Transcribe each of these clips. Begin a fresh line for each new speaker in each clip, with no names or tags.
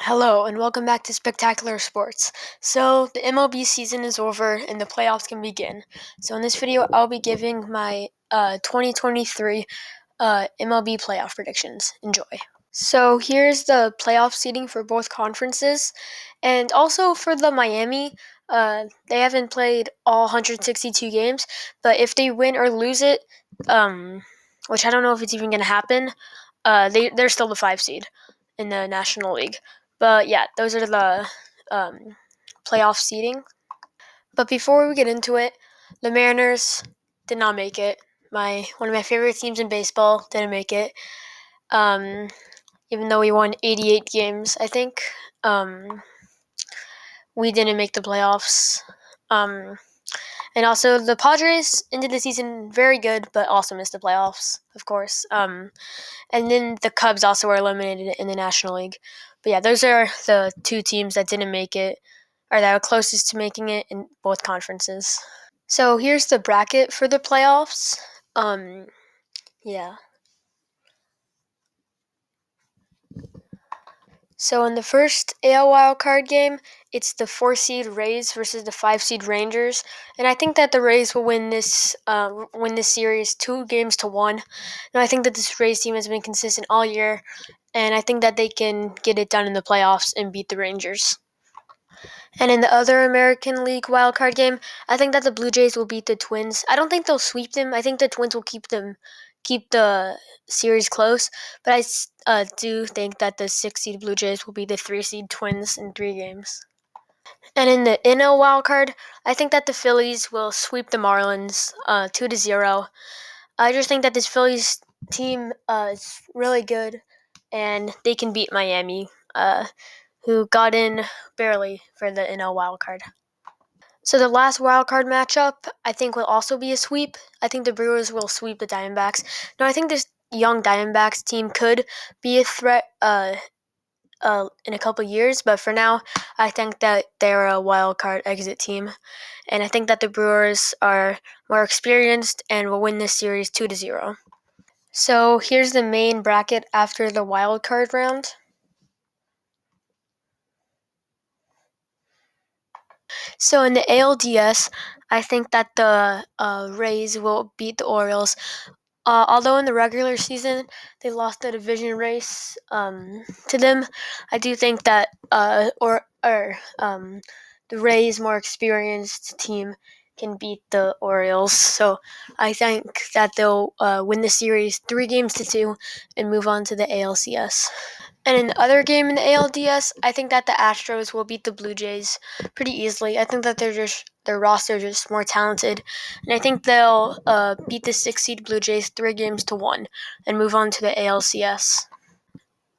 Hello, and welcome back to Spectacular Sports. So, the MLB season is over and the playoffs can begin. So, in this video, I'll be giving my 2023 MLB playoff predictions. Enjoy. So, here's the playoff seeding for both conferences, and also for the Miami. They haven't played all 162 games, but if they win or lose it, which I don't know if it's even going to happen, they're still the 5 seed in the National League. But yeah, those are the playoff seeding. But before we get into it, the Mariners did not make it. One of my favorite teams in baseball didn't make it. Even though we won 88 games, I think we didn't make the playoffs. And also, the Padres ended the season very good, but also missed the playoffs, of course. And then the Cubs also were eliminated in the National League. But yeah, those are the two teams that didn't make it, or that were closest to making it in both conferences. So here's the bracket for the playoffs. Yeah. So in the first AL wildcard game, it's the 4 seed Rays versus the 5 seed Rangers, and I think that the Rays will win this series 2-1. And I think that this Rays team has been consistent all year, and I think that they can get it done in the playoffs and beat the Rangers. And in the other American League wildcard game, I think that the Blue Jays will beat the Twins. I don't think they'll sweep them. I think the Twins will keep the series close. But I do think that the 6 seed Blue Jays will be the 3 seed Twins in 3 games. And in the NL wildcard, I think that the Phillies will sweep the Marlins 2-0. I just think that this Phillies team is really good, and they can beat Miami, who got in barely for the NL wildcard. So the last wildcard matchup, I think, will also be a sweep. I think the Brewers will sweep the Diamondbacks. Now, I think this young Diamondbacks team could be a threat in a couple years, but for now, I think that they're a wildcard exit team. And I think that the Brewers are more experienced and will win this series 2-0. So here's the main bracket after the wildcard round. So in the ALDS, I think that the Rays will beat the Orioles. Although in the regular season they lost the division race to them, I do think that the Rays' more experienced team can beat the Orioles. So I think that they'll win the series 3-2 and move on to the ALCS. And in the other game in the ALDS, I think that the Astros will beat the Blue Jays pretty easily. I think that their roster is just more talented, and I think they'll beat the 6 seed Blue Jays 3-1 and move on to the ALCS.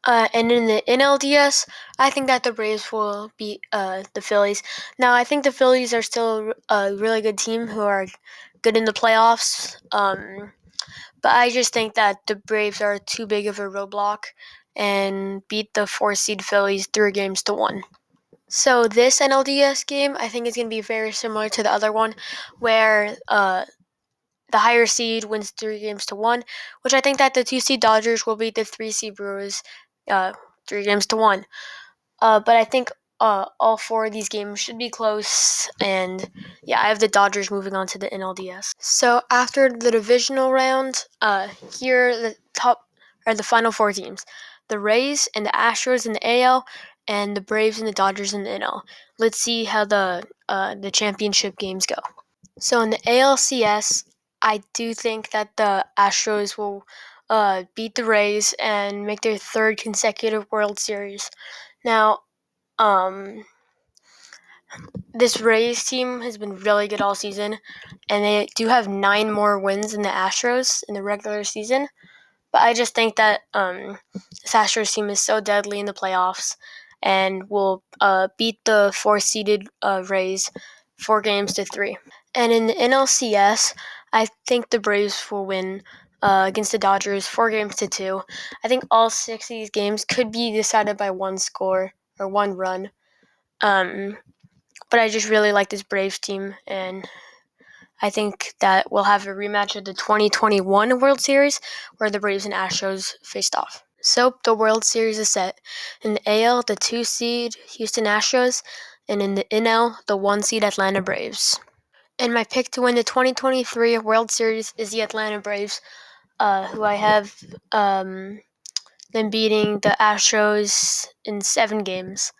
And in the NLDS, I think that the Braves will beat the Phillies. Now, I think the Phillies are still a really good team who are good in the playoffs. But I just think that the Braves are too big of a roadblock and beat the 4 seed Phillies 3-1. So this NLDS game, I think, is going to be very similar to the other one, where the higher seed wins 3-1, which I think that the 2 seed Dodgers will beat the 3 seed Brewers 3-1. But I think all 4 of these games should be close, and yeah, I have the Dodgers moving on to the NLDS. So after the divisional round, here the top are the final 4 teams: the Rays and the Astros in the AL, and the Braves and the Dodgers in the NL. Let's see how the championship games go. So in the ALCS, I do think that the Astros will beat the Rays and make their 3rd consecutive World Series. Now, this Rays team has been really good all season, and they do have 9 more wins than the Astros in the regular season. But I just think that this Astros team is so deadly in the playoffs and will beat the 4-seeded Rays 4-3. And in the NLCS, I think the Braves will win against the Dodgers 4-2. I think all 6 of these games could be decided by 1 score or 1 run. But I just really like this Braves team, and I think that we'll have a rematch of the 2021 World Series where the Braves and Astros faced off. So the World Series is set. In the AL, the 2 seed Houston Astros, and in the NL, the 1 seed Atlanta Braves. And my pick to win the 2023 World Series is the Atlanta Braves, who I have them beating the Astros in 7 games.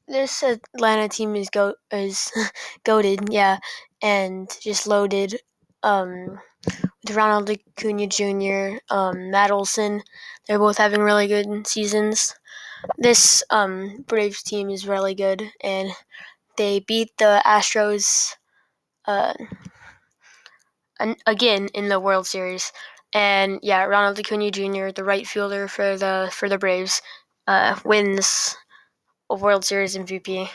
This Atlanta team is goated, yeah, and just loaded. With Ronald Acuna Jr., Matt Olson, they're both having really good seasons. This Braves team is really good, and they beat the Astros uh, again in the World Series. And yeah, Ronald Acuna Jr., the right fielder for the Braves, wins a World Series MVP.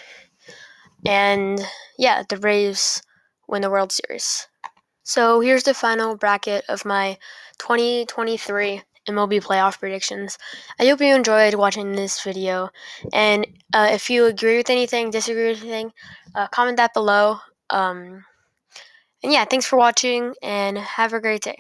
And yeah, the Braves win the World Series. So here's the final bracket of my 2023 MLB Playoff Predictions. I hope you enjoyed watching this video. And if you agree with anything, disagree with anything, comment that below. And yeah, thanks for watching and have a great day.